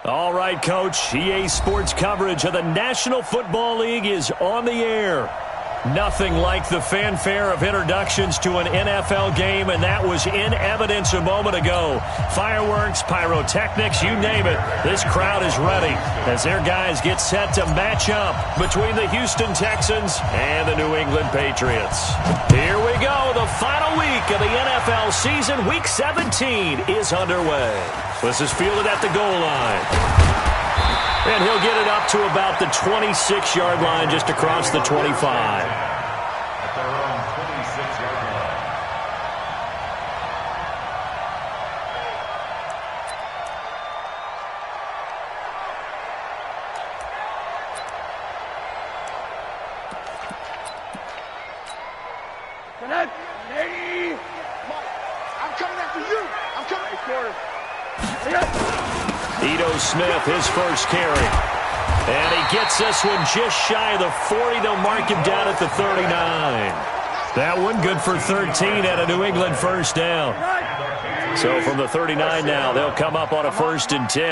All right, Coach. EA Sports coverage of the National Football League is on the air. Nothing like the fanfare of introductions to an NFL game, and that was in evidence a moment ago. Fireworks, pyrotechnics, you name it. This crowd is ready as their guys get set to match up between the Houston Texans and the New England Patriots. Here we go. The final week of the NFL season. Week 17 is underway. This is fielded at the goal line. And he'll get it up to about the 26-yard line, just across the 25. At their own 26-yard line. I'm coming after you. I'm coming for Ito Smith, his first carry. And he gets this one just shy of the 40. They'll mark him down at the 39. That one good for 13 at a New England first down. So from the 39 now, they'll come up on a 1st and 10.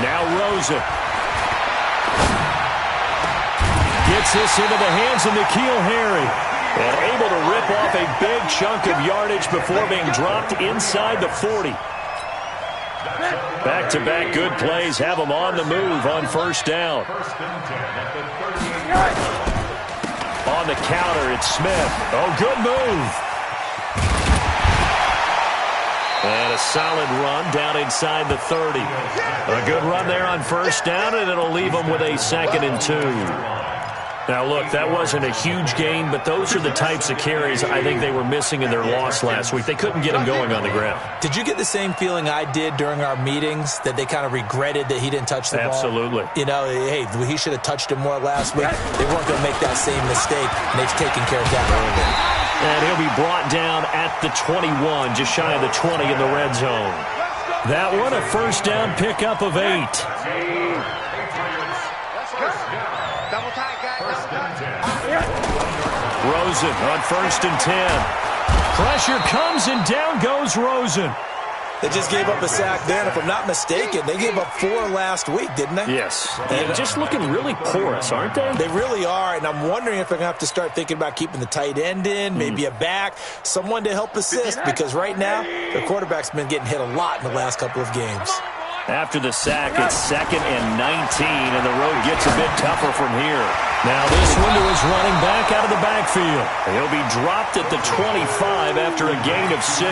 Now Rosen gets this into the hands of N'Keal Harry. And able to rip off a big chunk of yardage before being dropped inside the 40. Back-to-back good plays have them on the move on first down. On the counter, it's Smith. Oh, good move. And a solid run down inside the 30. A good run there on first down, and it'll leave them with a 2nd and 2. Now, look, that wasn't a huge gain, but those are the types of carries I think they were missing in their loss last week. They couldn't get him going on the ground. Did you get the same feeling I did during our meetings, that they kind of regretted that he didn't touch the ball? Absolutely. You know, hey, he should have touched him more last week. They weren't going to make that same mistake, and they've taken care of that early. And he'll be brought down at the 21, just shy of the 20 in the red zone. That one, a first down pickup of 8. double tight, guys. Rosen on 1st and 10. Pressure comes, and down goes Rosen. They just gave up a sack there, and if I'm not mistaken, they gave up 4 last week, didn't they? Yes. And just looking really porous, aren't they? They really are, and I'm wondering if they're going to have to start thinking about keeping the tight end in, maybe a back, someone to help assist, because right now, their quarterback's been getting hit a lot in the last couple of games. After the sack, it's 2nd and 19, and the road gets a bit tougher from here. Now this one to his running back out of the backfield. He'll be dropped at the 25 after a gain of 6.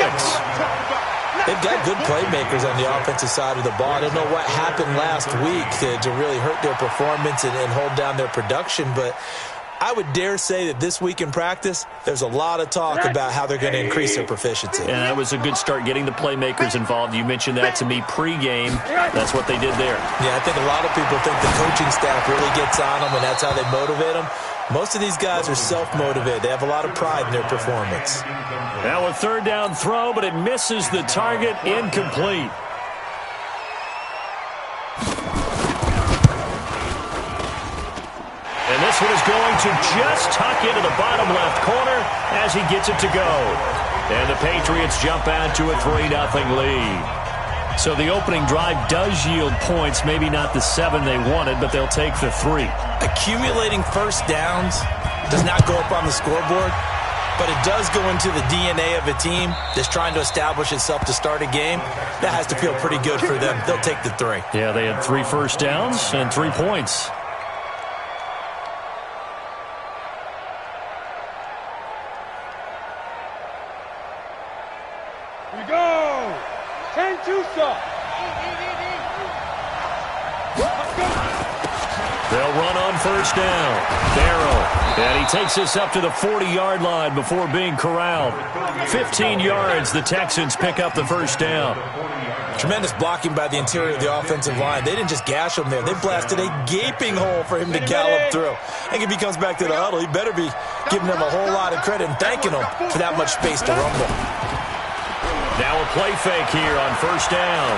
They've got good playmakers on the offensive side of the ball. I don't know what happened last week to really hurt their performance and hold down their production, but I would dare say that this week in practice, there's a lot of talk about how they're going to increase their proficiency. And that was a good start, getting the playmakers involved. You mentioned that to me pregame. That's what they did there. Yeah, I think a lot of people think the coaching staff really gets on them, and that's how they motivate them. Most of these guys are self-motivated. They have a lot of pride in their performance. Now a 3rd down throw, but it misses the target, incomplete. And this one is going to just tuck into the bottom left corner as he gets it to go. And the Patriots jump out to a 3-0 lead. So the opening drive does yield points, maybe not the 7 they wanted, but they'll take the 3. Accumulating first downs does not go up on the scoreboard, but it does go into the DNA of a team that's trying to establish itself to start a game. That has to feel pretty good for them. They'll take the 3. Yeah, they had 3 first downs and 3 points. Here we go. 10-2 stop. They'll run on first down. Barrow. And he takes us up to the 40-yard line before being corralled. 15 yards, the Texans pick up the first down. Tremendous blocking by the interior of the offensive line. They didn't just gash him there. They blasted a gaping hole for him to gallop through. I think if he comes back to the huddle, he better be giving them a whole lot of credit and thanking them for that much space to rumble. Now a play fake here on first down.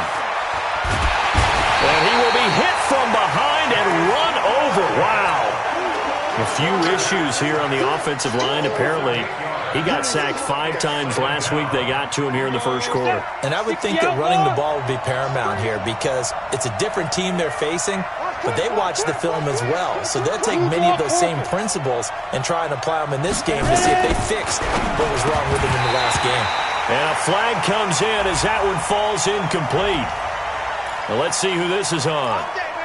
And he will be hit from behind and run over. Wow. A few issues here on the offensive line. Apparently, he got sacked 5 times last week. They got to him here in the first quarter. And I would think that running the ball would be paramount here because it's a different team they're facing, but they watch the film as well. So they'll take many of those same principles and try and apply them in this game to see if they fixed what was wrong with them in the last game. And a flag comes in as that one falls incomplete. Well, let's see who this is on.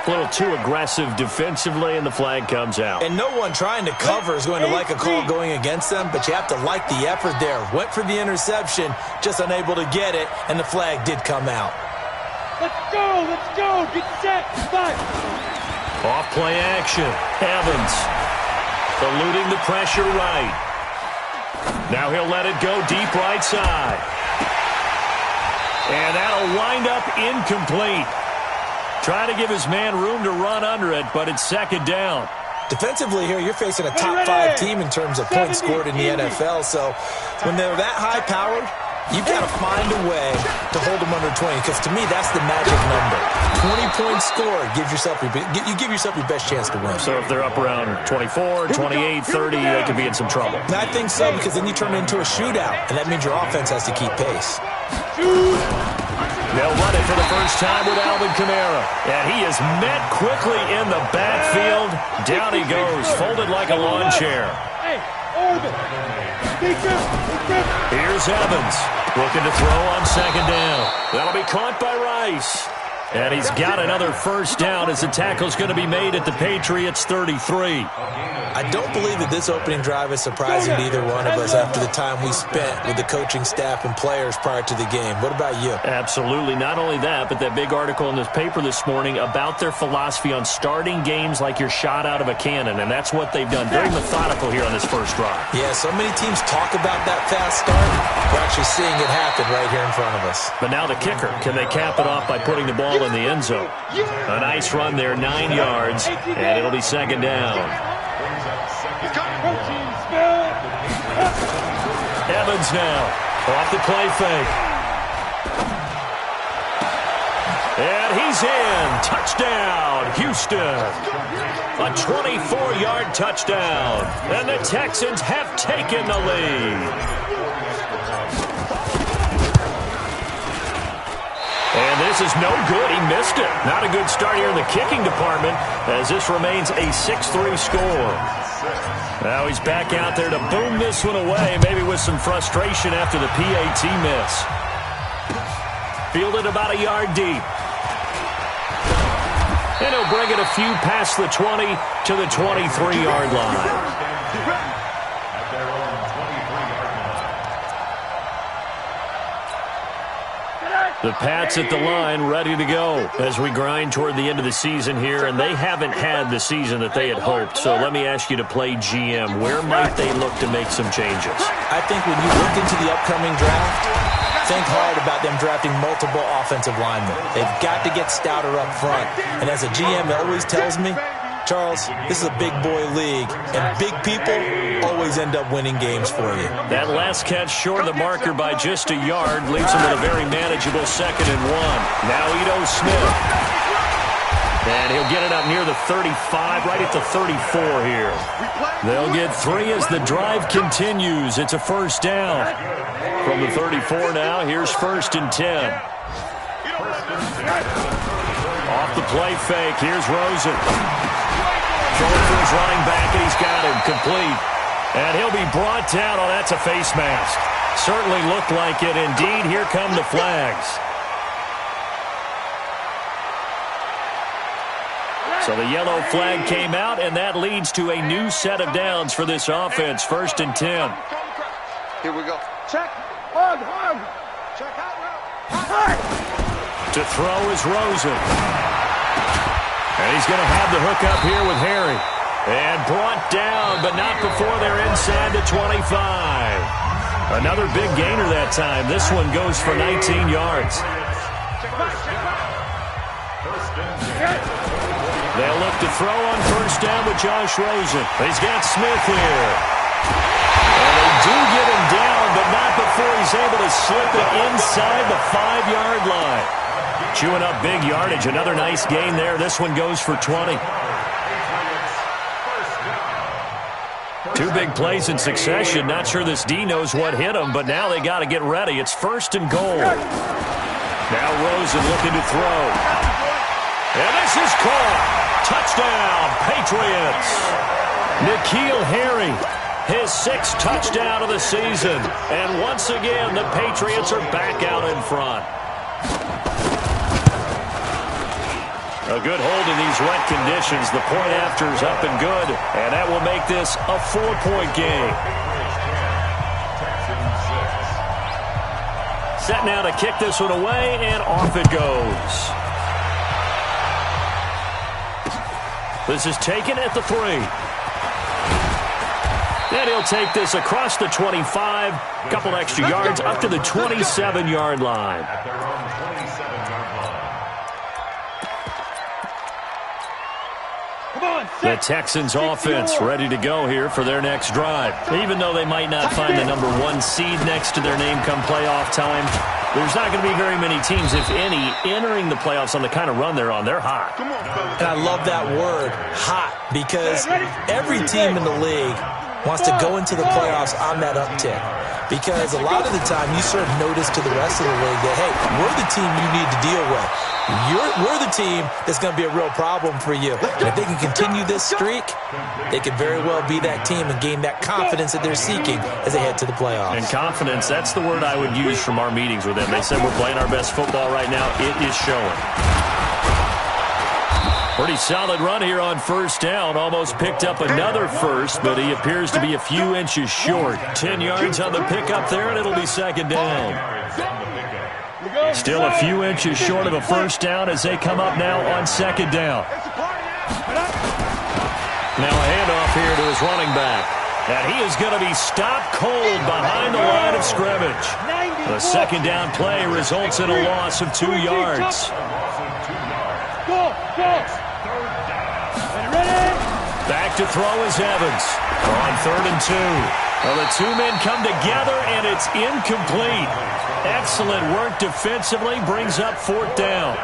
A little too aggressive defensively, and the flag comes out. And no one trying to cover is going to like a call going against them, but you have to like the effort there. Went for the interception, just unable to get it, and the flag did come out. Let's go, get set, fight. Off play action. Evans eluding the pressure right. Now he'll let it go deep right side. And that'll wind up incomplete. Trying to give his man room to run under it, but it's second down. Defensively here, you're facing a top 5 team in terms of points scored in the NFL. So when they're that high-powered, you've got to find a way to hold them under 20. Because to me, that's the magic number. 20 points scored, you give yourself your best chance to win. So if they're up around 24, 28, 30, they could be in some trouble. And I think so, because then you turn it into a shootout, and that means your offense has to keep pace. They'll run it for the first time with Alvin Kamara. And he is met quickly in the backfield. Down he goes, folded like a lawn chair. Here's Evans, looking to throw on second down. That'll be caught by Rice. And he's got another first down as the tackle's going to be made at the Patriots' 33. I don't believe that this opening drive is surprising to either one of us after the time we spent with the coaching staff and players prior to the game. What about you? Absolutely. Not only that, but that big article in this paper this morning about their philosophy on starting games like you're shot out of a cannon, and that's what they've done. Very methodical here on this first drive. Yeah, so many teams talk about that fast start. We're actually seeing it happen right here in front of us. But now the kicker. Can they cap it off by putting the ball in the end zone? A nice run there, 9 yards, and it'll be second down. Evans now, off the play fake. And he's in. Touchdown, Houston. A 24-yard touchdown. And the Texans have taken the lead. And this is no good. He missed it. Not a good start here in the kicking department as this remains a 6-3 score. Now he's back out there to boom this one away, maybe with some frustration after the PAT miss. Fielded about a yard deep. And he'll bring it a few past the 20 to the 23-yard line. The Pats at the line ready to go as we grind toward the end of the season here, and they haven't had the season that they had hoped. So let me ask you to play GM. Where might they look to make some changes? I think when you look into the upcoming draft, think hard about them drafting multiple offensive linemen. They've got to get stouter up front. And as a GM always tells me, Charles, this is a big boy league, and big people always end up winning games for you. That last catch short of the marker by just a yard leaves him with a very manageable 2nd and 1. Now Ito Smith. And he'll get it up near the 35, right at the 34 here. They'll get 3 as the drive continues. It's a first down. From the 34 now, here's 1st and 10. Off the play fake, here's Rosen. Throwing for his running back, and he's got him complete. And he'll be brought down. Oh, that's a face mask. Certainly looked like it. Indeed, here come the flags. So the yellow flag came out, and that leads to a new set of downs for this offense. 1st and 10. Here we go. Check. Hug. Check out. To throw is Rosen. And he's going to have the hook up here with Harry. And brought down, but not before they're inside the 25. Another big gainer that time. This one goes for 19 yards. They'll look to throw on first down with Josh Rosen. He's got Smith here. And they do get him down, but not before he's able to slip it inside the 5-yard line. Chewing up big yardage. Another nice gain there. This one goes for 20. Two big plays in succession. Not sure this D knows what hit him, but now they got to get ready. It's 1st and goal. Now Rosen looking to throw. And this is caught. Touchdown, Patriots. N'Keal Harry, his 6th touchdown of the season. And once again, the Patriots are back out in front. A good hold in these wet conditions. The point after is up and good, and that will make this a 4-point game. Set now to kick this one away, and off it goes. This is taken at the 3. And he'll take this across the 25, couple extra yards up to the 27-yard line. At their own 27-yard line. The Texans offense ready to go here for their next drive. Even though they might not find the number 1 seed next to their name come playoff time, there's not going to be very many teams, if any, entering the playoffs on the kind of run they're on. They're hot. And I love that word, hot, because every team in the league wants to go into the playoffs on that uptick. Because a lot of the time you serve notice to the rest of the league that, hey, we're the team you need to deal with. We're the team that's going to be a real problem for you. And if they can continue this streak, they could very well be that team and gain that confidence that they're seeking as they head to the playoffs. And confidence, that's the word I would use from our meetings with them. They said we're playing our best football right now. It is showing. Pretty solid run here on 1st down. Almost picked up another first, but he appears to be a few inches short. 10 yards on the pickup there, and it'll be 2nd down. Still a few inches short of a 1st down as they come up now on 2nd down. Now a handoff here to his running back. And he is going to be stopped cold behind the line of scrimmage. The 2nd down play results in a loss of 2 yards. Back to throw is Evans on 3rd and 2. Well, the 2 men come together, and it's incomplete. Excellent work defensively, brings up 4th down.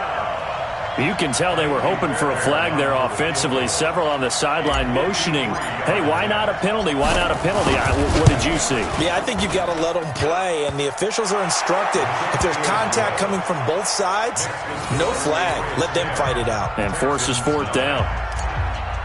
You can tell they were hoping for a flag there offensively. Several on the sideline motioning, hey, why not a penalty? Why not a penalty? What did you see? Yeah, I think you've got to let them play, and the officials are instructed. If there's contact coming from both sides, no flag. Let them fight it out. And forces 4th down.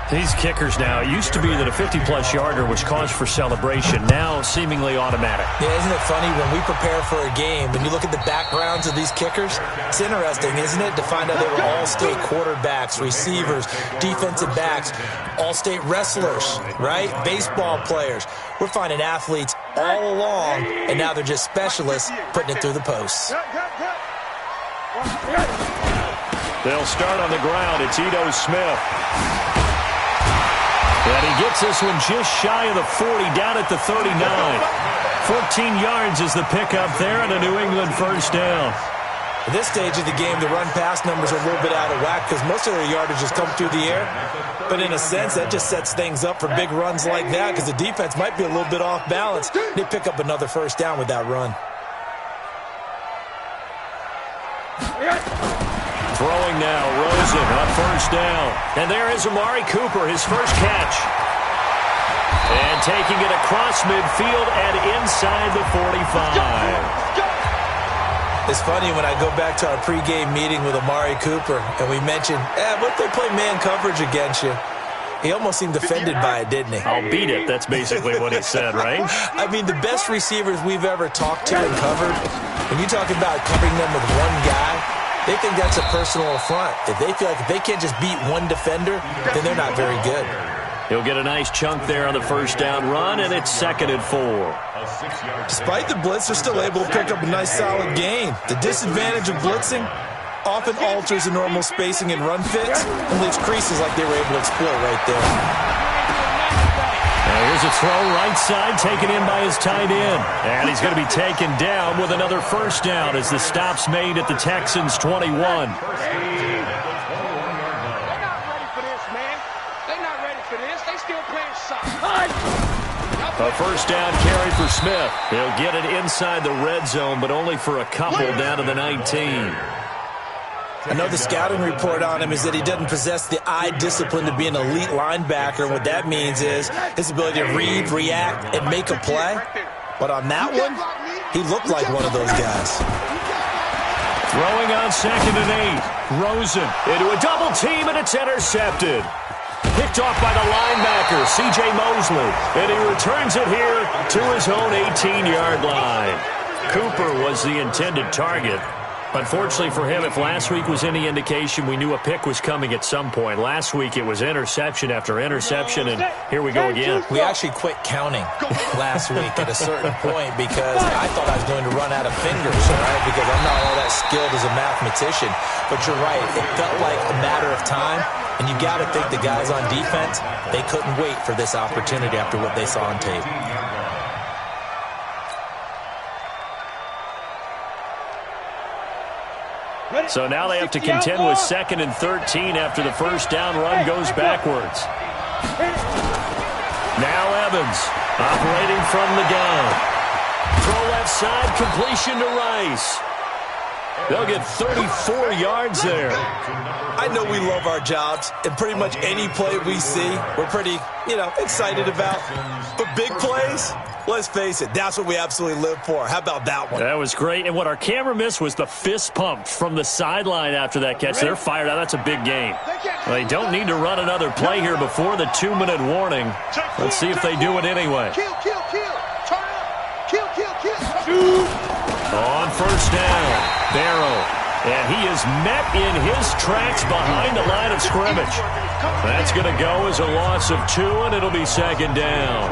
These kickers now, it used to be that a 50-plus yarder was cause for celebration, now seemingly automatic. Yeah, isn't it funny when we prepare for a game, when you look at the backgrounds of these kickers, it's interesting, isn't it, to find out they were all-state quarterbacks, receivers, defensive backs, all-state wrestlers, right? Baseball players. We're finding athletes all along, and now they're just specialists putting it through the posts. They'll start on the ground. It's Ito Smith. And he gets this one just shy of the 40, down at the 39. 14 yards is the pickup there, and a New England 1st down. At this stage of the game, the run-pass numbers are a little bit out of whack because most of their yardage has come through the air. But in a sense, that just sets things up for big runs like that because the defense might be a little bit off balance. They pick up another 1st down with that run. Throwing now, Rosen on 1st down. And there is Amari Cooper, his first catch. And taking it across midfield and inside the 45. It's funny when I go back to our pregame meeting with Amari Cooper and we mentioned, what if they play man coverage against you? He almost seemed offended by it, didn't he? I'll beat it. That's basically what he said, right? I mean, the best receivers we've ever talked to and covered, when you talk about covering them with one guy, they think that's a personal affront. If they feel like if they can't just beat one defender, then they're not very good. He'll get a nice chunk there on the 1st down run, and it's 2nd and 4. Despite the blitz, they're still able to pick up a nice solid gain. The disadvantage of blitzing often alters the normal spacing and run fits and leaves creases like they were able to exploit right there. Now here's a throw right side taken in by his tight end. And he's going to be taken down with another 1st down as the stop's made at the Texans' 21. They're not ready for this, man. They're not ready for this. They still playing soccer. A 1st down carry for Smith. He'll get it inside the red zone, but only for a couple down to the 19. I know the scouting report on him is that he doesn't possess the eye discipline to be an elite linebacker. And what that means is his ability to read, react, and make a play. But on that one, he looked like one of those guys. Throwing on 2nd and 8. Rosen into a double team, and it's intercepted. Picked off by the linebacker, C.J. Mosley. And he returns it here to his own 18-yard line. Cooper was the intended target. Unfortunately for him, if last week was any indication, we knew a pick was coming at some point. Last week it was interception after interception, and here we go again. We actually quit counting last week at a certain point because I thought I was going to run out of fingers, all right, because I'm not all that skilled as a mathematician. But you're right, it felt like a matter of time, and you got to think the guys on defense, they couldn't wait for this opportunity after what they saw on tape. So now they have to contend with 2nd and 13 after the first down run goes backwards. Now Evans operating from the gun. Throw left side, completion to Rice. They'll get 34 yards there. I know we love our jobs, and pretty much any play we see, we're pretty, excited about. But big plays, let's face it, that's what we absolutely live for. How about that one? That was great. And what our camera missed was the fist pump from the sideline after that catch. They're fired out. That's a big game. Well, they don't need to run another play here before the 2-minute warning. Let's see if they do it anyway. Kill. Turn up. Kill. On first down, Barrow. And he is met in his tracks behind the line of scrimmage. That's going to go as a loss of 2, and it'll be 2nd down.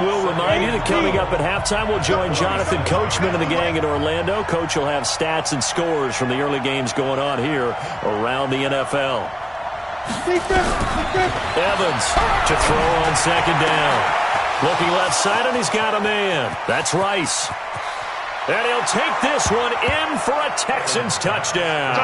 We'll remind you that coming up at halftime, we'll join Jonathan Coachman and the gang in Orlando. Coach will have stats and scores from the early games going on here around the NFL. Evans to throw on 2nd down. Looking left side, and he's got a man. That's Rice. And he'll take this one in for a Texans touchdown.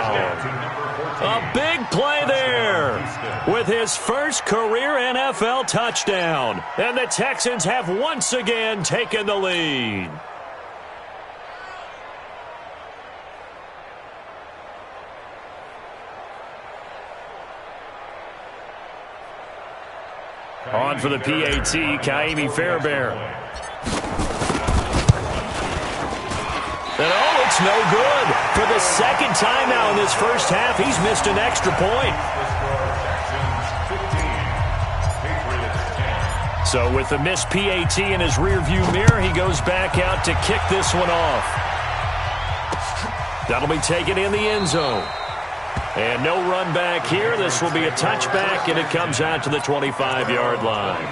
A big play there with his first career NFL touchdown. And the Texans have once again taken the lead. On for the PAT, Kaimi Fairbairn. And it's no good. For the second time now in this first half, he's missed an extra point. So with the missed PAT in his rearview mirror, he goes back out to kick this one off. That'll be taken in the end zone. And no run back here. This will be a touchback, and it comes out to the 25-yard line.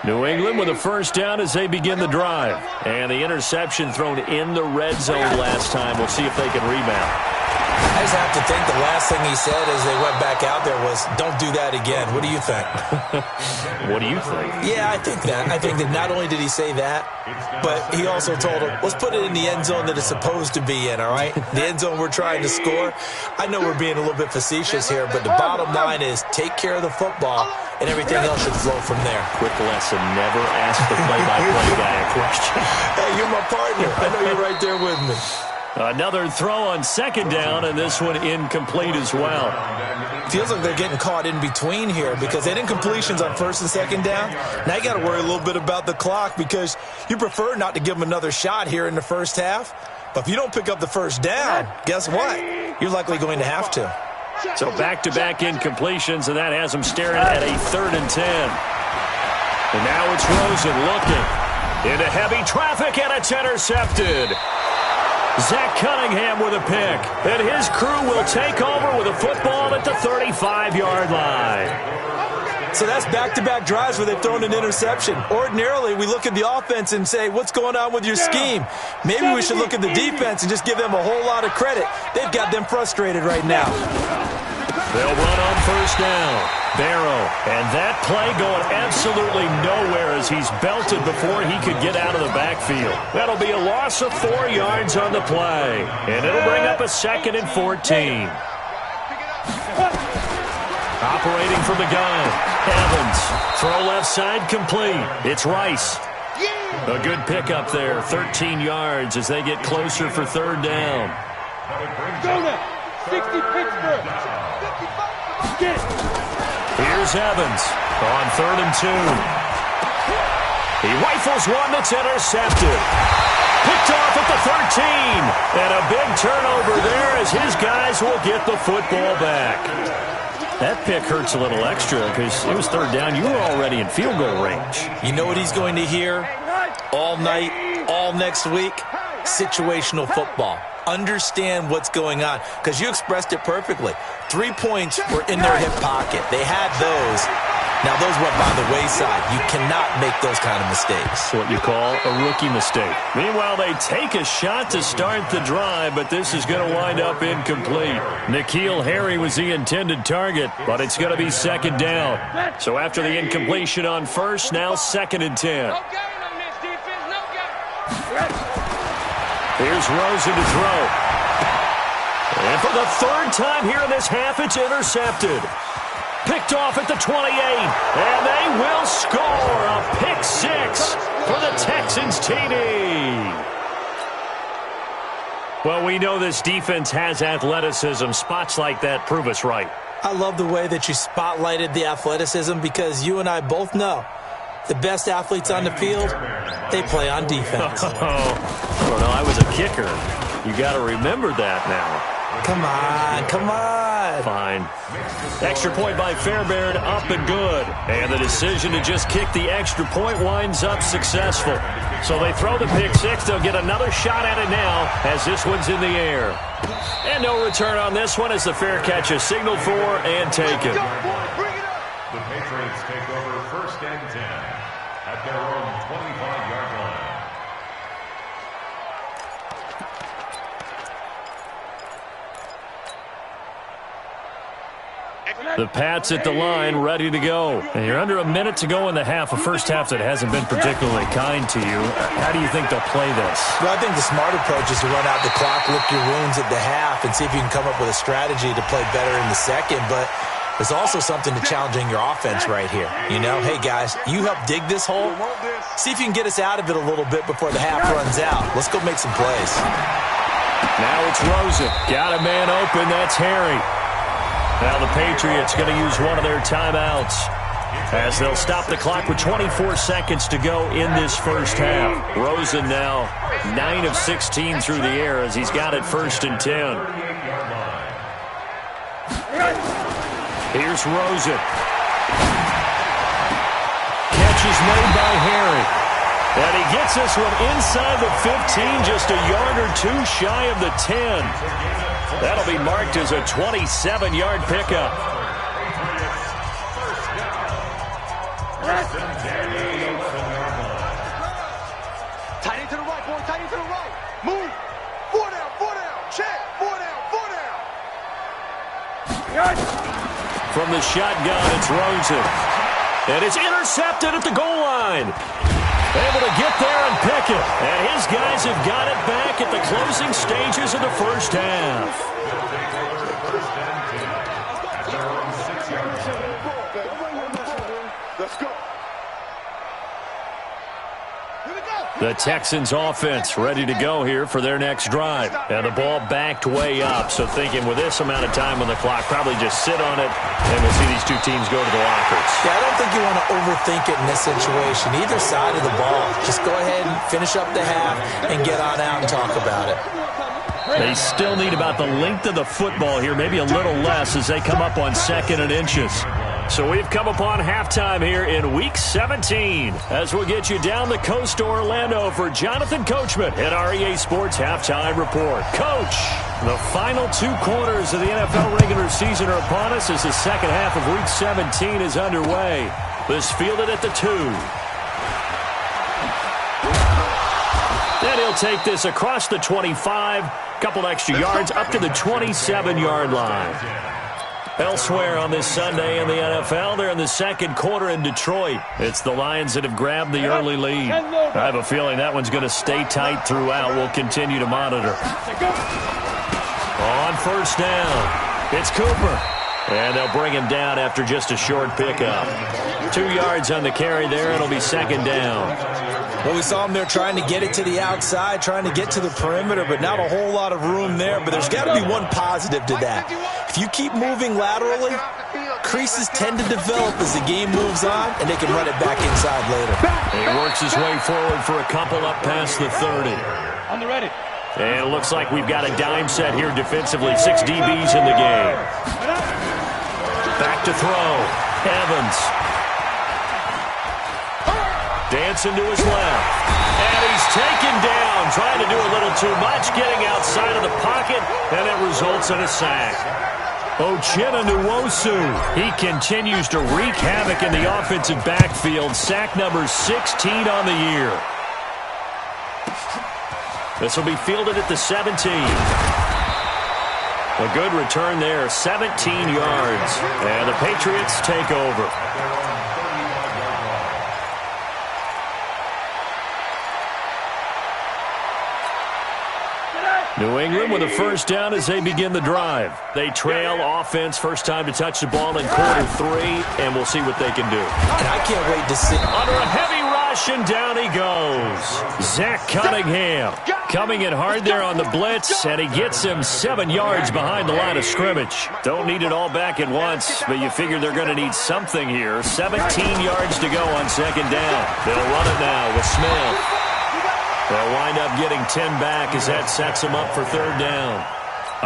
New England with a first down as they begin the drive. And the interception thrown in the red zone last time. We'll see if they can rebound. I just have to think the last thing he said as they went back out there was, don't do that again. What do you think? What do you think? Yeah, I think that not only did he say that, but he also told him, let's put it in the end zone that it's supposed to be in, all right? The end zone we're trying to score. I know we're being a little bit facetious here, but the bottom line is take care of the football, and everything else should flow from there. Quick lesson, never ask the play-by-play guy a question. Hey, you're my partner. I know you're right there with me. Another throw on second down, and this one incomplete as well. Feels like they're getting caught in between here because they didn't incompletions on first and second down. Now you got to worry a little bit about the clock because you prefer not to give them another shot here in the first half. But if you don't pick up the first down, guess what? You're likely going to have to. So back-to-back incompletions, and that has them staring at a 3rd and 10. And now it's Rosen looking into heavy traffic, and it's intercepted. Zach Cunningham with a pick, and his crew will take over with a football at the 35-yard line. So that's back-to-back drives where they've thrown an interception. Ordinarily, we look at the offense and say, what's going on with your scheme? Maybe we should look at the defense and just give them a whole lot of credit. They've got them frustrated right now. They'll run on first down. Barrow, and that play going absolutely nowhere as he's belted before he could get out of the backfield. That'll be a loss of 4 yards on the play, and it'll bring up a 2nd and 14. Operating from the gun. Evans. Throw left side complete. It's Rice. A good pickup there. 13 yards as they get closer for third down. Go now. 60 Pittsburgh. Get it. Here's Evans on 3rd and 2. He rifles one that's intercepted. Picked off at the 13. And a big turnover there as his guys will get the football back. That pick hurts a little extra because it was third down. You were already in field goal range. You know what he's going to hear all night, all next week? Situational football. Understand what's going on because you expressed it perfectly. 3 points were in their hip pocket. They had those. Now, those went by the wayside. You cannot make those kind of mistakes. What you call a rookie mistake. Meanwhile, they take a shot to start the drive, but this is going to wind up incomplete. N'Keal Harry was the intended target, but it's going to be second down. So after the incompletion on first, now 2nd and 10. No gain on this defense. No gain. Here's Rosen to throw. And for the third time here in this half, it's intercepted. Picked off at the 28, and they will score a pick six for the Texans TD. Well, we know this defense has athleticism. Spots like that prove us right. I love the way that you spotlighted the athleticism because you and I both know the best athletes on the field, they play on defense. Oh, no, I was a kicker. You got to remember that now. Come on, come on. Fine. Extra point by Fairbairn, up and good. And the decision to just kick the extra point winds up successful. So they throw the pick six. They'll get another shot at it now as this one's in the air. And no return on this one as the fair catch is signaled for and taken. The Patriots take over 1st and 10 at their own 25-yard line. The Pats at the line, ready to go. And you're under a minute to go in the half, a first half that hasn't been particularly kind to you. How do you think they'll play this? Well, I think the smart approach is to run out the clock, lick your wounds at the half, and see if you can come up with a strategy to play better in the second. But there's also something to challenging your offense right here. You know, hey, guys, you help dig this hole. See if you can get us out of it a little bit before the half runs out. Let's go make some plays. Now it's Rosen. Got a man open. That's Harry. Now the Patriots going to use one of their timeouts as they'll stop the clock with 24 seconds to go in this first half. Rosen now 9 of 16 through the air as he's got it 1st and 10. Here's Rosen. Catch is made by Harry. And he gets this one inside the 15, just a yard or two shy of the 10. That'll be marked as a 27-yard pickup. Tight end to the right, boy. Tight end to the right. Move. 4 down. Check. 4 down. From the shotgun, it's Rosen. And it's intercepted at the goal line. Able to get there and pick it. And his guys have got it back at the closing stages of the first half. Let's go. The Texans offense ready to go here for their next drive. And the ball backed way up. So thinking with this amount of time on the clock, probably just sit on it, and we'll see these two teams go to the lockers. Yeah, I don't think you want to overthink it in this situation. Either side of the ball. Just go ahead and finish up the half and get on out and talk about it. They still need about the length of the football here, maybe a little less as they come up on 2nd and inches. So we've come upon halftime here in Week 17 as we'll get you down the coast to Orlando for Jonathan Coachman at our EA Sports Halftime Report. Coach, the final 2 quarters of the NFL regular season are upon us as the second half of Week 17 is underway. This fielded at the 2. Then he'll take this across the 25, couple extra yards up to the 27-yard line. Elsewhere on this Sunday in the NFL, they're in the second quarter in Detroit. It's the Lions that have grabbed the early lead. I have a feeling that one's going to stay tight throughout. We'll continue to monitor. On first down, it's Cooper. And they'll bring him down after just a short pickup. 2 yards on the carry there. It'll be second down. Well, we saw him there trying to get it to the outside, trying to get to the perimeter, but not a whole lot of room there. But there's got to be one positive to that. If you keep moving laterally, creases tend to develop as the game moves on, and they can run it back inside later. He works his way forward for a couple up past the 30. On the ready. And it looks like we've got a dime set here defensively. 6 DBs in the game. Back to throw. Evans. Dancing to his left. And he's taken down, trying to do a little too much, getting outside of the pocket, and it results in a sack. Uchenna Nwosu, he continues to wreak havoc in the offensive backfield. Sack number 16 on the year. This will be fielded at the 17. A good return there, 17 yards. And the Patriots take over. New England with a first down as they begin the drive. They trail offense, first time to touch the ball in quarter 3, and we'll see what they can do. And I can't wait to see. Under a heavy rush, and down he goes. Zach Cunningham coming in hard there on the blitz, and he gets him 7 yards behind the line of scrimmage. Don't need it all back at once, but you figure they're going to need something here. 17 yards to go on second down. They'll run it now with Smith. They'll wind up getting 10 back as that sets them up for third down.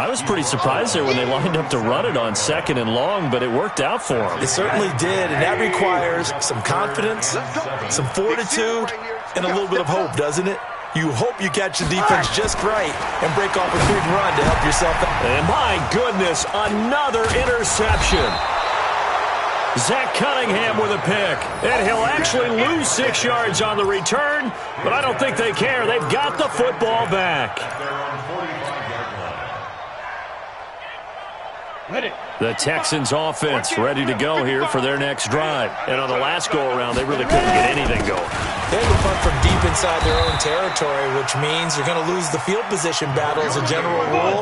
I was pretty surprised there when they lined up to run it on second and long, but it worked out for them. It certainly did, and that requires some confidence, some fortitude, and a little bit of hope, doesn't it? You hope you catch the defense just right and break off a big run to help yourself out. And my goodness, another interception. Zach Cunningham with a pick. And he'll actually lose 6 yards on the return, but I don't think they care. They've got the football back. The Texans offense ready to go here for their next drive. And on the last go-around, they really couldn't get anything going. They had to punt from deep inside their own territory, which means you're going to lose the field position battle as a general rule.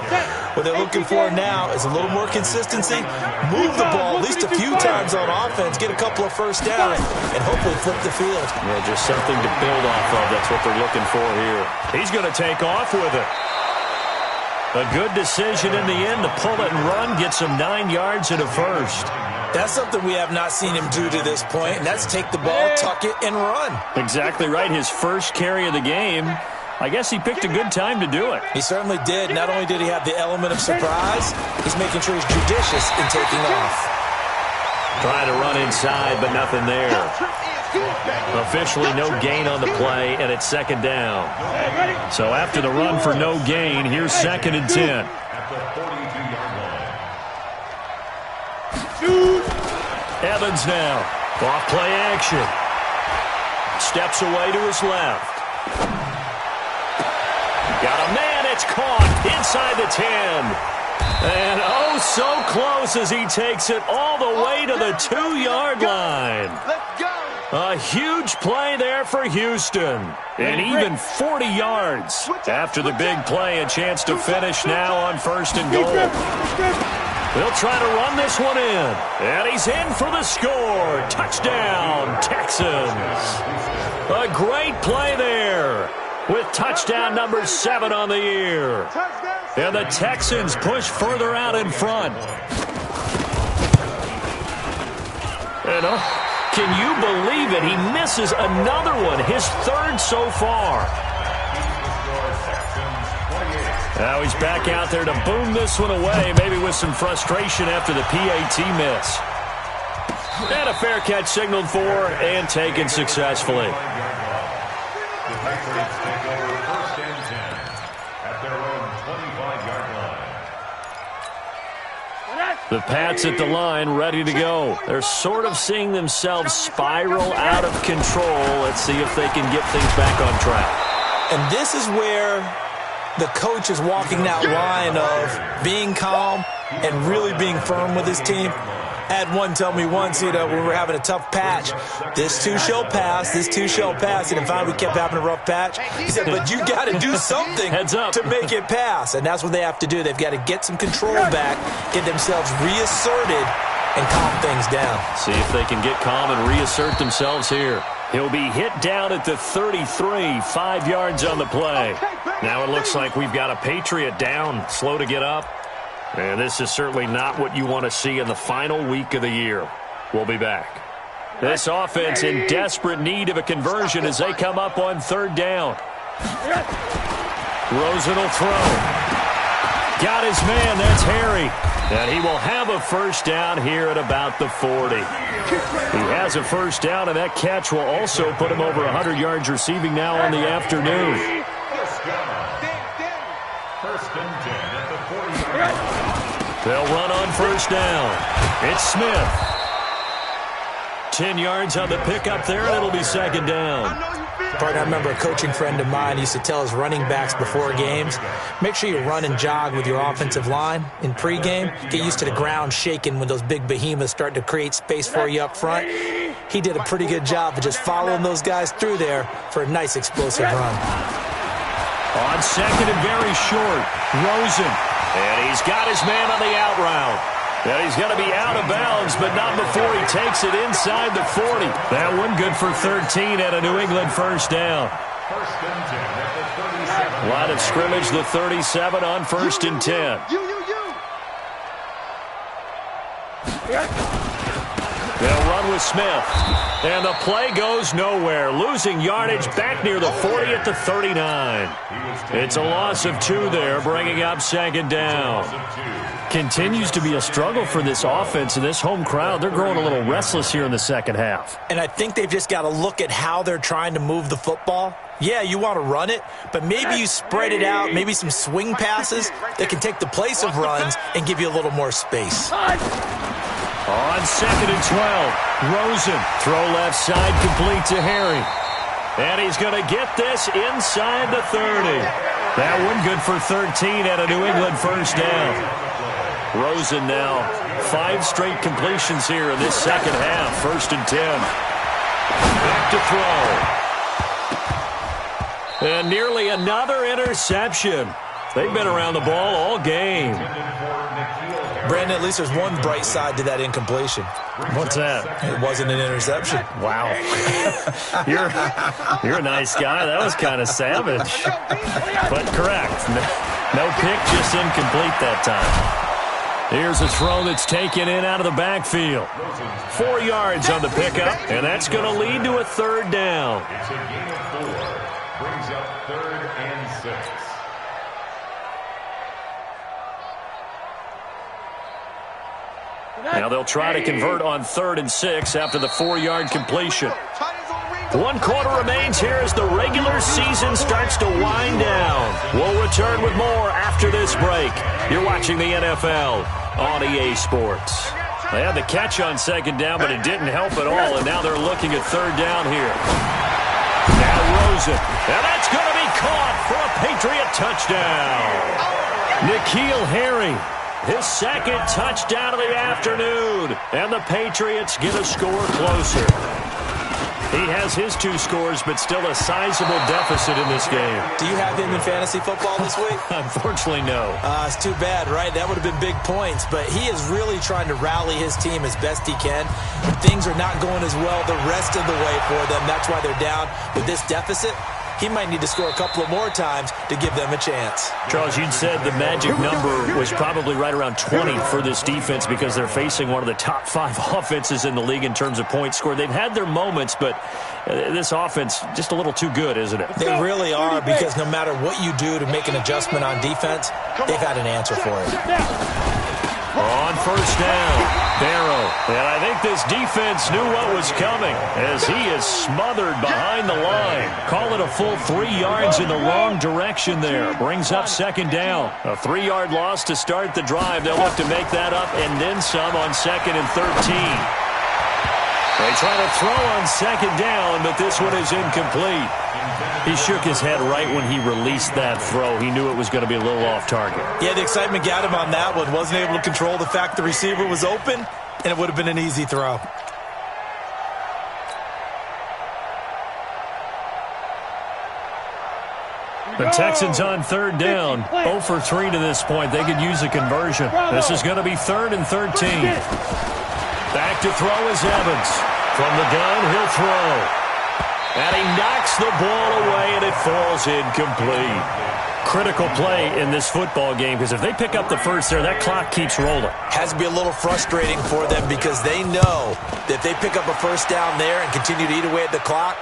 What they're looking for now is a little more consistency, move the ball at least a few times on offense, get a couple of first downs, and hopefully flip the field. Yeah, just something to build off of. That's what they're looking for here. He's going to take off with it. A good decision in the end to pull it and run, gets him 9 yards and a first. That's something we have not seen him do to this point, and that's take the ball, tuck it, and run. Exactly right. His first carry of the game. I guess he picked a good time to do it. He certainly did. Not only did he have the element of surprise, he's making sure he's judicious in taking off. Trying to run inside, but nothing there. Officially no gain on the play, and it's second down. So after the run for no gain, here's second and 10. Evans now. Off play action. Steps away to his left. Got a man. It's caught inside the 10. And oh, so close as he takes it all the way to the 2-yard line. Let's go. A huge play there for Houston. And even 40 yards. After the big play, a chance to finish now on first and goal. They'll try to run this one in. And he's in for the score. Touchdown, Texans. A great play there with touchdown number 7 on the year. And the Texans push further out in front. And can you believe it? He misses another one, his third so far. Now he's back out there to boom this one away, maybe with some frustration after the PAT miss. And a fair catch signaled for and taken successfully. The Patriots take over first and 10 at their own 25-yard line. The Pats at the line, ready to go. They're sort of seeing themselves spiral out of control. Let's see if they can get things back on track. And this is where the coach is walking that line of being calm and really being firm with his team. Had one tell me once, when we were having a tough patch, this too shall pass, this too shall pass. And finally we kept having a rough patch. He said, but you got to do something to make it pass. And that's what they have to do. They've got to get some control back, get themselves reasserted, and calm things down. See if they can get calm and reassert themselves here. He'll be hit down at the 33, 5 yards on the play. Now it looks like we've got a Patriot down, slow to get up. And this is certainly not what you want to see in the final week of the year. We'll be back. This offense in desperate need of a conversion as they come up on 3rd down. Rosen will throw. Got his man, that's Harry. And he will have a first down here at about the 40. He has a first down, and that catch will also put him over 100 yards receiving now on the afternoon. First and 10 at the 40-yard line. They'll run on first down. It's Smith. 10 yards on the pickup there, and it'll be 2nd down. Partner, I remember a coaching friend of mine used to tell his running backs before games, make sure you run and jog with your offensive line in pregame. Get used to the ground shaking when those big behemoths start to create space for you up front. He did a pretty good job of just following those guys through there for a nice explosive run. On 2nd and very short, Rosen. And he's got his man on the out route. And he's going to be out of bounds, but not before he takes it inside the 40. That one good for 13 at a New England first down. First and 10 at the 37. Line of scrimmage, the 37 on 1st and 10. They'll run with Smith. And the play goes nowhere. Losing yardage back near the 40 at the 39. It's a loss of 2 there, bringing up 2nd down. Continues to be a struggle for this offense and this home crowd. They're growing a little restless here in the second half. And I think they've just got to look at how they're trying to move the football. Yeah, you want to run it, but maybe you spread it out, maybe some swing passes that can take the place of runs and give you a little more space. On 2nd and 12, Rosen. Throw left side complete to Harry. And he's going to get this inside the 30. That one good for 13 at a New England first down. Rosen now 5 straight completions here in this second half. 1st and 10. Back to throw. And nearly another interception. They've been around the ball all game. Brandon, at least there's one bright side to that incompletion. What's that? It wasn't an interception. Wow. You're a nice guy. That was kind of savage. But correct. No pick, just incomplete that time. Here's a throw that's taken in out of the backfield. 4 yards on the pickup, and that's going to lead to a 3rd down. It's a gain of 4. Brings up 3rd and 6. Now they'll try to convert on 3rd and 6 after the 4-yard completion. 1 quarter remains here as the regular season starts to wind down. We'll return with more after this break. You're watching the NFL on EA Sports. They had the catch on 2nd down, but it didn't help at all, and now they're looking at 3rd down here. Now Rosen, and that's going to be caught for a Patriot touchdown. N'Keal Harry. His 2nd touchdown of the afternoon. And the Patriots get a score closer. He has his 2 scores, but still a sizable deficit in this game. Do you have him in fantasy football this week? Unfortunately, no. It's too bad, right? That would have been big points. But he is really trying to rally his team as best he can. Things are not going as well the rest of the way for them. That's why they're down with this deficit. He might need to score a couple of more times to give them a chance. Charles, you'd said the magic number was probably right around 20 for this defense because they're facing one of the top 5 offenses in the league in terms of points scored. They've had their moments, but this offense just a little too good, isn't it? They really are, because no matter what you do to make an adjustment on defense, they've had an answer for it. On first down, Barrow. And I think this defense knew what was coming as he is smothered behind the line. Call it a full 3 yards in the wrong direction there. Brings up 2nd down. A 3-yard loss to start the drive. They'll look to make that up and then some on 2nd and 13. They try to throw on 2nd down, but this one is incomplete. He shook his head right when he released that throw. He knew it was going to be a little off target. Yeah, the excitement got him on that one. Wasn't able to control the fact the receiver was open. and it would have been an easy throw. The Texans on third down, 0 for 3 to this point. They could use a conversion. This is going to be 3rd and 13. Back to throw is Evans. From the gun, he'll throw. And he knocks the ball away, and it falls incomplete. Critical play in this football game, because if they pick up the first there, that clock keeps rolling. Has to be a little frustrating for them because they know that if they pick up a first down there and continue to eat away at the clock,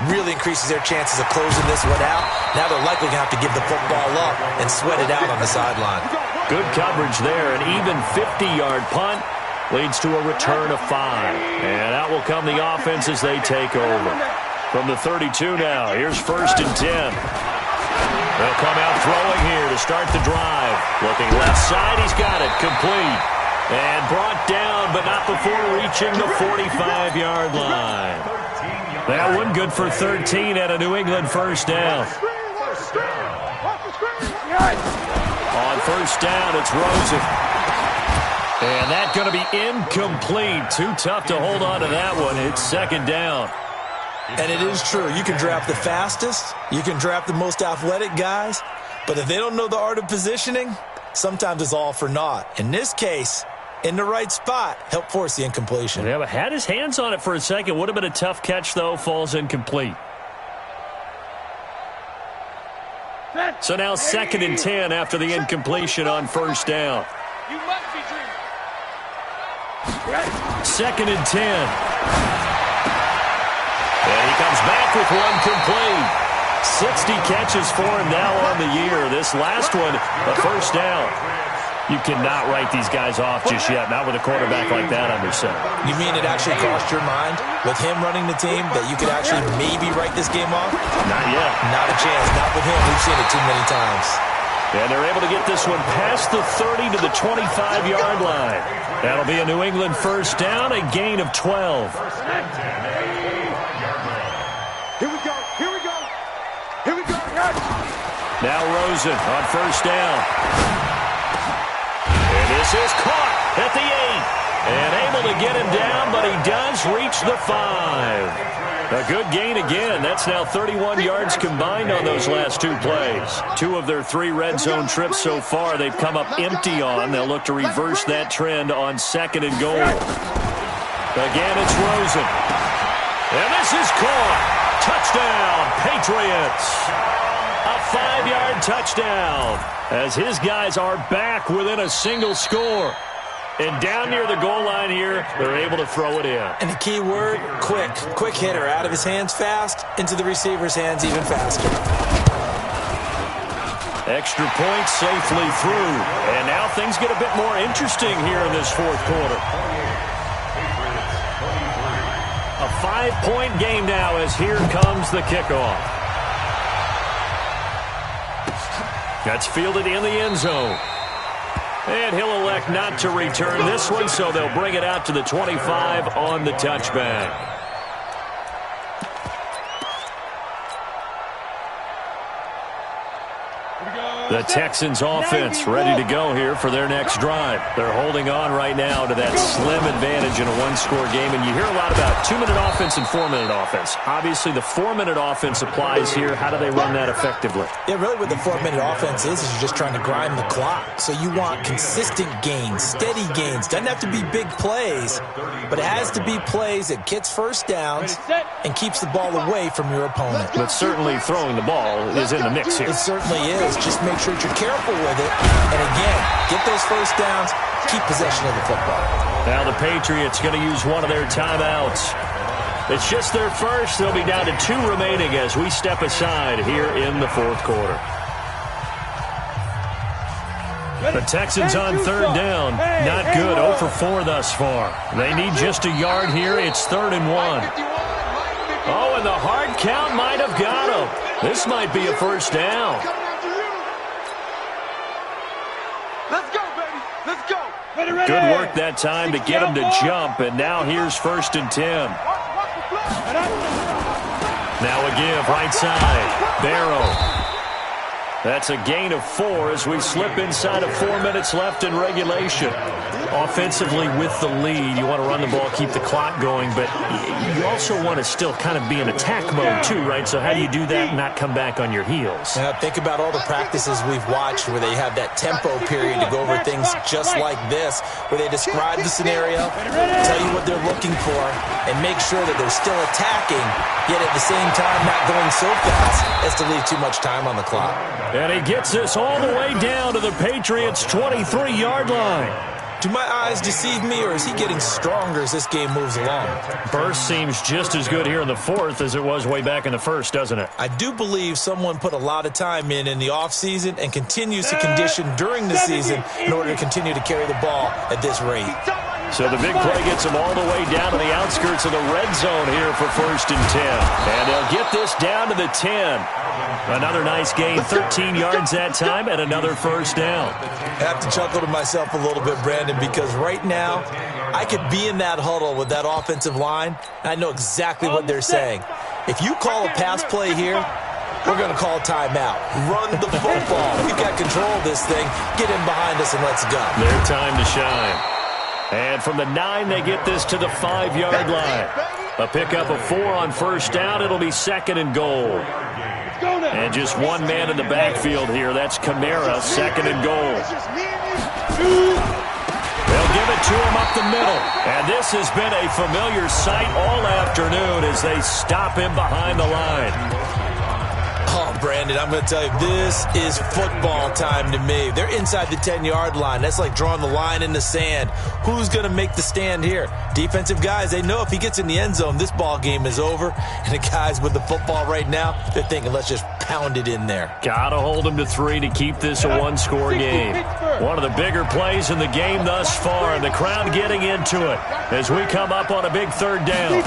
really increases their chances of closing this one out. Now they're likely going to have to give the football up and sweat it out on the sideline. Good coverage there. An even 50-yard punt leads to a return of 5. And out will come the offense as they take over. From the 32 now, here's 1st and 10. They'll come out throwing here to start the drive. Looking left side, he's got it. Complete. And brought down, but not before reaching the 45-yard line. That one good for 13 at a New England first down. On first down, it's Rosen. And that's going to be incomplete. Too tough to hold on to that one. It's 2nd down. And it is true. You can draft the fastest. You can draft the most athletic guys. But if they don't know the art of positioning, sometimes it's all for naught. In this case, in the right spot, help force the incompletion. Yeah, but had his hands on it for a second. Would have been a tough catch, though. Falls incomplete. So now 2nd and 10 after the incompletion on first down. 2nd and 10. And he comes back with one complete. 60 catches for him now on the year. This last one, a first down. You cannot write these guys off just yet, not with a quarterback like that under center. You mean it actually crossed your mind with him running the team that you could actually maybe write this game off? Not yet. Not a chance. Not with him. We've seen it too many times. And they're able to get this one past the 30 to the 25-yard line. That'll be a New England first down, a gain of 12. Here we go. Here we go. Here we go. Now Rosen on first down. And this is caught at the 8. And able to get him down, but he does reach the 5. A good gain again. That's now 31 yards combined on those last 2 plays. 2 of their 3 red zone trips so far they've come up empty on. They'll look to reverse that trend on 2nd and goal. Again, it's Rosen. And this is caught. Touchdown, Patriots. A 5-yard touchdown as his guys are back within a single score. And down near the goal line here, they're able to throw it in. And the key word, quick. Quick hitter. Out of his hands fast, into the receiver's hands even faster. Extra point safely through. And now things get a bit more interesting here in this 4th quarter. A 5-point game now as here comes the kickoff. That's fielded in the end zone. And he'll elect not to return this one, so they'll bring it out to the 25 on the touchback. The Texans offense ready to go here for their next drive. They're holding on right now to that slim advantage in a 1-score game. And you hear a lot about 2-minute offense and 4-minute offense. Obviously, the 4-minute offense applies here. How do they run that effectively? Yeah, really what the 4-minute offense is you're just trying to grind the clock. So you want consistent gains, steady gains. Doesn't have to be big plays, but it has to be plays that gets first downs and keeps the ball away from your opponent. But certainly throwing the ball is in the mix here. It certainly is. Just make sure that you're careful with it. And again, get those first downs, keep possession of the football. Now the Patriots going to use one of their timeouts. It's just their first. They'll be down to 2 remaining as we step aside here in the 4th quarter. The Texans on 3rd down. Not good. 0 for 4 thus far. They need just a yard here. It's 3rd and 1. Oh, and the hard count might have got him. This might be a first down. Let's go, baby. Let's go. Good work that time to get him to jump, and now here's 1st and 10. Now a give, right side. Barrow. That's a gain of 4 as we slip inside of 4 minutes left in regulation. offensively with the lead. You want to run the ball, keep the clock going, but you also want to still kind of be in attack mode too, right? So how do you do that and not come back on your heels? Think about all the practices we've watched where they have that tempo period to go over things just like this, where they describe the scenario, tell you what they're looking for, and make sure that they're still attacking, yet at the same time not going so fast as to leave too much time on the clock. And he gets this all the way down to the Patriots' 23-yard line. Do my eyes deceive me, or is he getting stronger as this game moves along? Burst seems just as good here in the fourth as it was way back in the first, doesn't it? I do believe someone put a lot of time in the offseason and continues to condition during the season in order to continue to carry the ball at this rate. So the big play gets them all the way down to the outskirts of the red zone here for 1st and 10. And they'll get this down to the 10. Another nice gain, 13 yards that time, and another first down. I have to chuckle to myself a little bit, Brandon, because right now I could be in that huddle with that offensive line, and I know exactly what they're saying. If you call a pass play here, we're going to call timeout. Run the football. We've got control of this thing. Get in behind us and let's go. Their time to shine. And from the 9, they get this to the 5-yard line. A pickup of 4 on first down. It'll be 2nd and goal. And just one man in the backfield here. That's Kamara, 2nd and goal. They'll give it to him up the middle. And this has been a familiar sight all afternoon as they stop him behind the line. Oh, Brandon, I'm going to tell you, this is football time to me. They're inside the 10-yard line. That's like drawing the line in the sand. Who's going to make the stand here? Defensive guys, they know if he gets in the end zone, this ball game is over. And the guys with the football right now, they're thinking, let's just pound it in there. Got to hold him to 3 to keep this a one-score game. One of the bigger plays in the game thus far, and the crowd getting into it as we come up on a big 3rd down.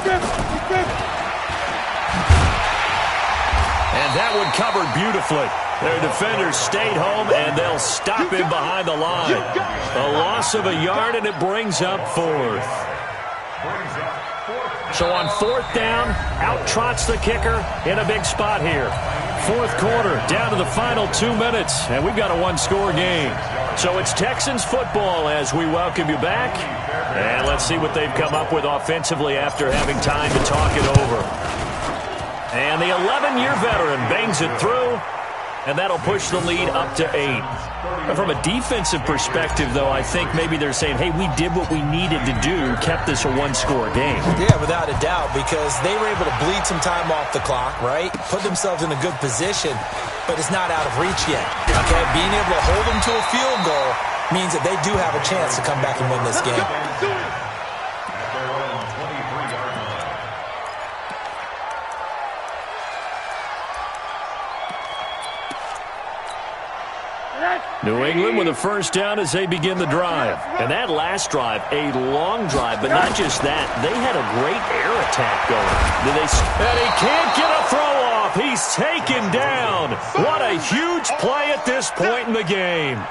And that one covered beautifully. Their defenders stayed home, and they'll stop him behind the line. A loss of a yard, and it brings up 4th. So on 4th down, out trots the kicker in a big spot here. 4th quarter, down to the final 2 minutes, and we've got a one-score game. So it's Texans football as we welcome you back. And let's see what they've come up with offensively after having time to talk it over. And the 11-year veteran bangs it through, and that'll push the lead up to 8. From a defensive perspective, though, I think maybe they're saying, hey, we did what we needed to do, kept this a one-score game. Yeah, without a doubt, because they were able to bleed some time off the clock, right? Put themselves in a good position, but it's not out of reach yet. Okay, being able to hold them to a field goal means that they do have a chance to come back and win this game. New England with a first down as they begin the drive. And that last drive, a long drive, but not just that. They had a great air attack going. And he can't get a throw off. He's taken down. What a huge play at this point in the game.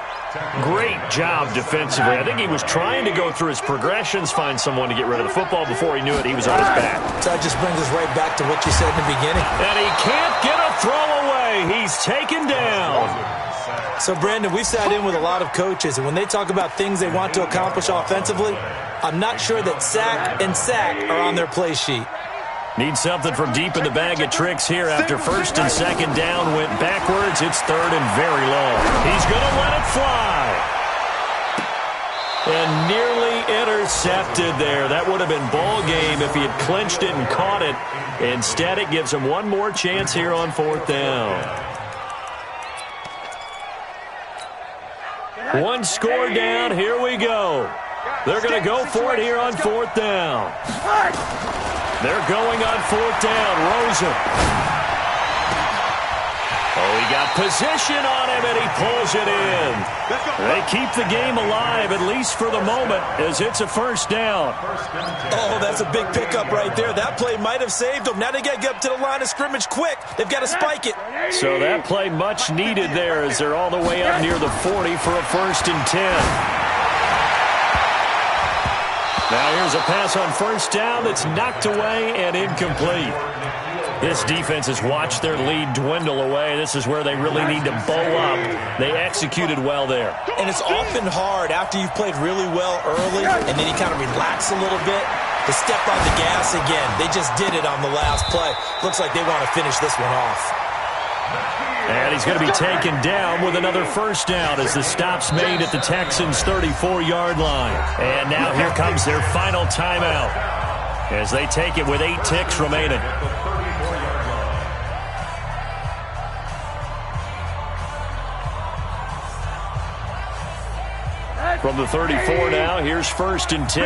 Great job defensively. I think he was trying to go through his progressions, find someone to get rid of the football. Before he knew it, he was on his back. So that just brings us right back to what you said in the beginning. And he can't get a throw away. He's taken down. So, Brandon, we've sat in with a lot of coaches, and when they talk about things they want to accomplish offensively, I'm not sure that sack and sack are on their play sheet. Need something from deep in the bag of tricks here after 1st and 2nd down went backwards. It's 3rd and very long. He's going to let it fly. And nearly intercepted there. That would have been ball game if he had clinched it and caught it. Instead, it gives him one more chance here on 4th down. One score down. Here we go. They're going to go for it here on 4th down. They're going on 4th down. Rosen. Oh, he got position on him, and he pulls it in. They keep the game alive, at least for the moment, as it's a first down. Oh, that's a big pickup right there. That play might have saved them. Now they got to get up to the line of scrimmage quick. They've got to spike it. So that play much needed there as they're all the way up near the 40 for a 1st and 10. Now here's a pass on 1st down that's knocked away and incomplete. This defense has watched their lead dwindle away. This is where they really need to bow up. They executed well there. And it's often hard after you've played really well early and then you kind of relax a little bit to step on the gas again. They just did it on the last play. Looks like they want to finish this one off. And he's going to be taken down with another first down as the stop's made at the Texans' 34-yard line. And now here comes their final timeout as they take it with 8 ticks remaining. From the 34 now, here's 1st and 10.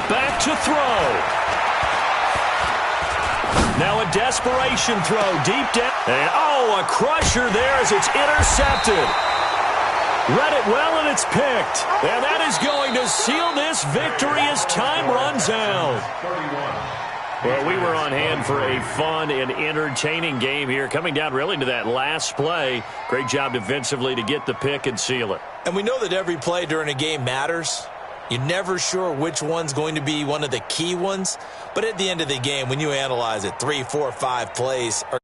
Back to throw. Now a desperation throw deep down. And a crusher there as it's intercepted. Read it well and it's picked. And that is going to seal this victory as time runs out. Well, we were on hand for a fun and entertaining game here, coming down really to that last play. Great job defensively to get the pick and seal it. And we know that every play during a game matters. You're never sure which one's going to be one of the key ones. But at the end of the game, when you analyze it, 3, 4, 5 plays are